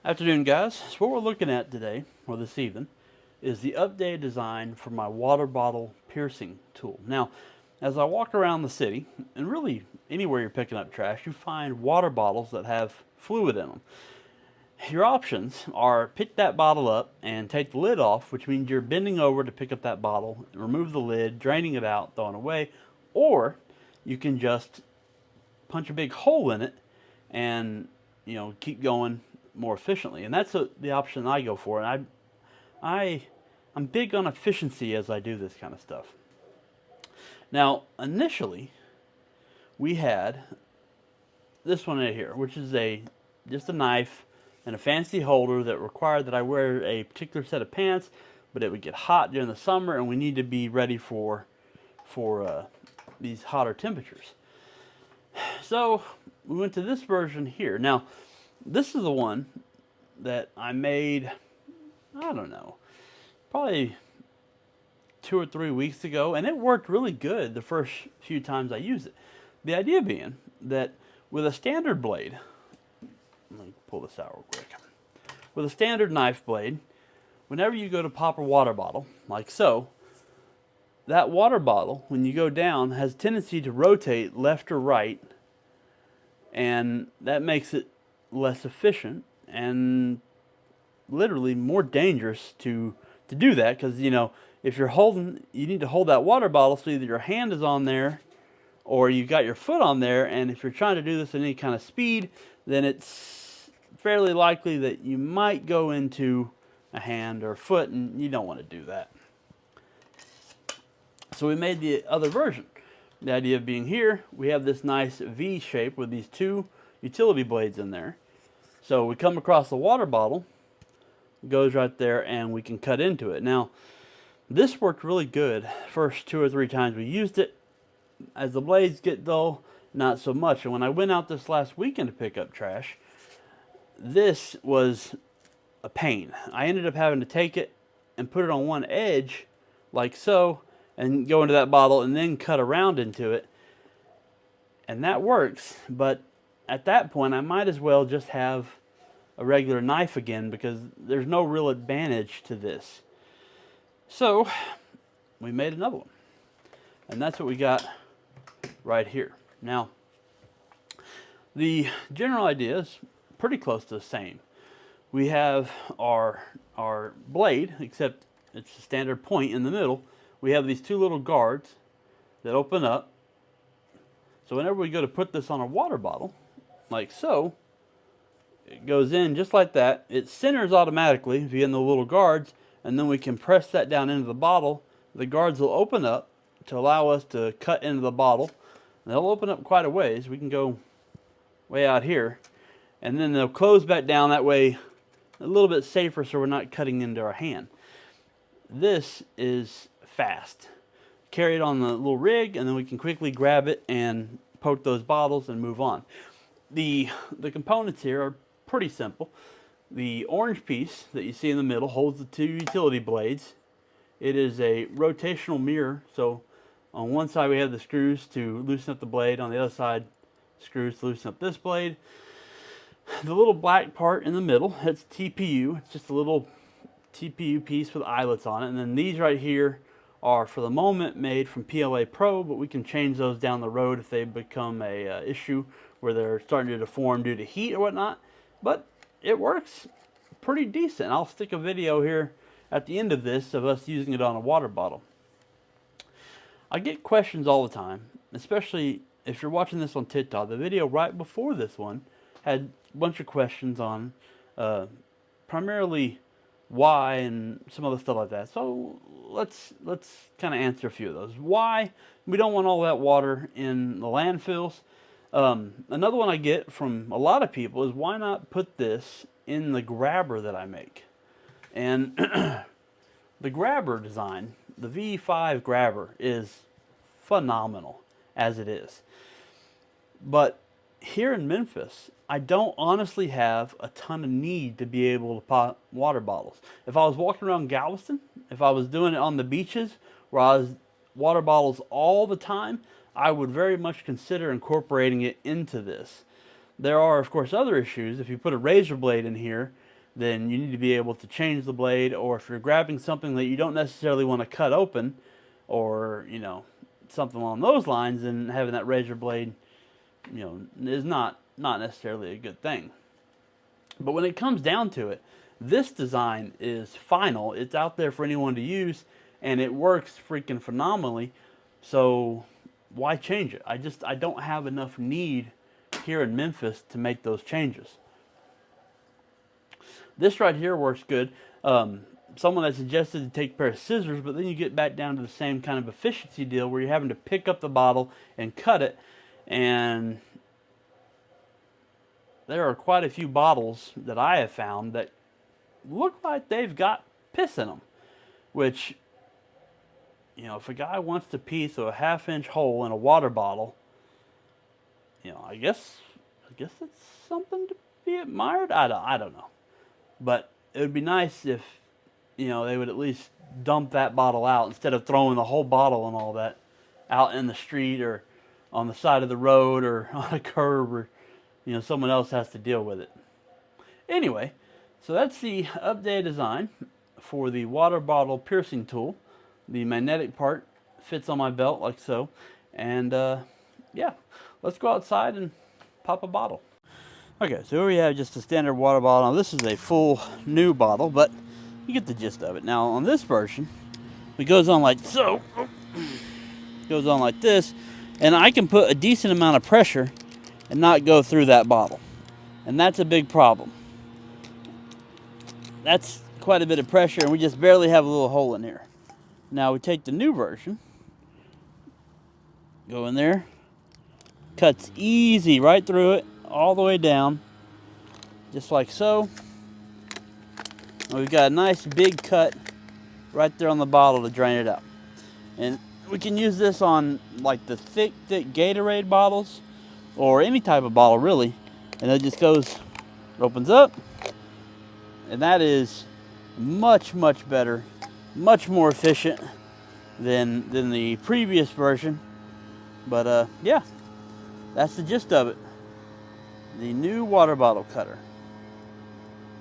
Afternoon, guys. So what we're looking at today, or this evening, is the updated design for my water bottle piercing tool. Now, as I walk around the city, and really anywhere you're picking up trash, you find water bottles that have fluid in them. Your options are pick that bottle up and take the lid off, which means you're bending over to pick up that bottle, remove the lid, draining it out, throwing it away, or you can just punch a big hole in it and keep going more efficiently. And that's the option I go for. And I'm big on efficiency as I do this kind of stuff. Now, initially, we had this one right here, which is just a knife and a fancy holder that required that I wear a particular set of pants, but it would get hot during the summer, and we need to be ready for these hotter temperatures. So we went to this version here. Now, this is the one that I made, I don't know, probably 2 or 3 weeks ago, and it worked really good the first few times I used it. The idea being that with a standard blade, let me pull this out real quick. With a standard knife blade, whenever you go to pop a water bottle, like so, that water bottle, when you go down, has a tendency to rotate left or right, and that makes it less efficient and literally more dangerous to do that, because if you're holding, you need to hold that water bottle so either your hand is on there or you've got your foot on there, and if you're trying to do this at any kind of speed, then it's fairly likely that you might go into a hand or foot, and you don't want to do that. So we made the other version. The idea of being here, we have this nice V shape with these two utility blades in there. So we come across the water bottle, goes right there, and we can cut into it. Now, this worked really good first 2 or 3 times we used it. As the blades get dull, not so much. And when I went out this last weekend to pick up trash, this was a pain. I ended up having to take it and put it on one edge, like so, and go into that bottle and then cut around into it. And that works, but at that point I might as well just have a regular knife again, because there's no real advantage to this. So we made another one, and that's what we got right here. Now, the general idea is pretty close to the same. We have our blade, except it's a standard point in the middle. We have these two little guards that open up. So whenever we go to put this on a water bottle, like so, it goes in just like that. It centers automatically via the little guards, and then we can press that down into the bottle. The guards will open up to allow us to cut into the bottle. And they'll open up quite a ways. We can go way out here, and then they'll close back down, that way a little bit safer, so we're not cutting into our hand. This is fast. Carry it on the little rig, and then we can quickly grab it and poke those bottles and move on. The components here are pretty simple. The orange piece that you see in the middle holds the two utility blades. It is a rotational mirror, so on one side we have the screws to loosen up the blade, on the other side screws to loosen up this blade. The little black part in the middle, it's TPU. It's just a little TPU piece with eyelets on it, and then these right here are for the moment made from PLA Pro, but we can change those down the road if they become a issue where they're starting to deform due to heat or whatnot. But it works pretty decent. I'll stick a video here at the end of this of us using it on a water bottle. I get questions all the time, especially if you're watching this on TikTok. The video right before this one had a bunch of questions on primarily why and some other stuff like that. So let's kind of answer a few of those. Why we don't want all that water in the landfills. Another one I get from a lot of people is, why not put this in the grabber that I make? And the grabber design, the V5 grabber, is phenomenal as it is. But here in Memphis, I don't honestly have a ton of need to be able to pop water bottles. If I was walking around Galveston, if I was doing it on the beaches where I was water bottles all the time, I would very much consider incorporating it into this. There are, of course, other issues. If you put a razor blade in here, then you need to be able to change the blade, or if you're grabbing something that you don't necessarily want to cut open, or, you know, something along those lines, then having that razor blade, you know, is not necessarily a good thing. But when it comes down to it, this design is final. It's out there for anyone to use, and it works freaking phenomenally. So why change it? I don't have enough need here in Memphis to make those changes. This right here works good. Someone had suggested to take a pair of scissors, but then you get back down to the same kind of efficiency deal where you're having to pick up the bottle and cut it. And there are quite a few bottles that I have found that look like they've got piss in them, which, you know, if a guy wants to pee through a 1/2-inch hole in a water bottle, you know, I guess it's something to be admired. I don't know, but it would be nice if, you know, they would at least dump that bottle out instead of throwing the whole bottle and all that out in the street or on the side of the road or on a curb, or, you know, someone else has to deal with it. Anyway, so that's the updated design for the water bottle piercing tool. The magnetic part fits on my belt like so. And yeah, let's go outside and pop a bottle. Okay, so here we have just a standard water bottle. Now this is a full new bottle, but you get the gist of it. Now on this version, it goes on like so. It goes on like this, and I can put a decent amount of pressure and not go through that bottle. And that's a big problem. That's quite a bit of pressure, and we just barely have a little hole in here. Now we take the new version, go in there, cuts easy right through it, all the way down, just like so. And we've got a nice big cut right there on the bottle to drain it out. And we can use this on like the thick Gatorade bottles, or any type of bottle really. And it just goes, opens up, and that is much better, much more efficient than the previous version. But yeah, that's the gist of it. The new water bottle cutter.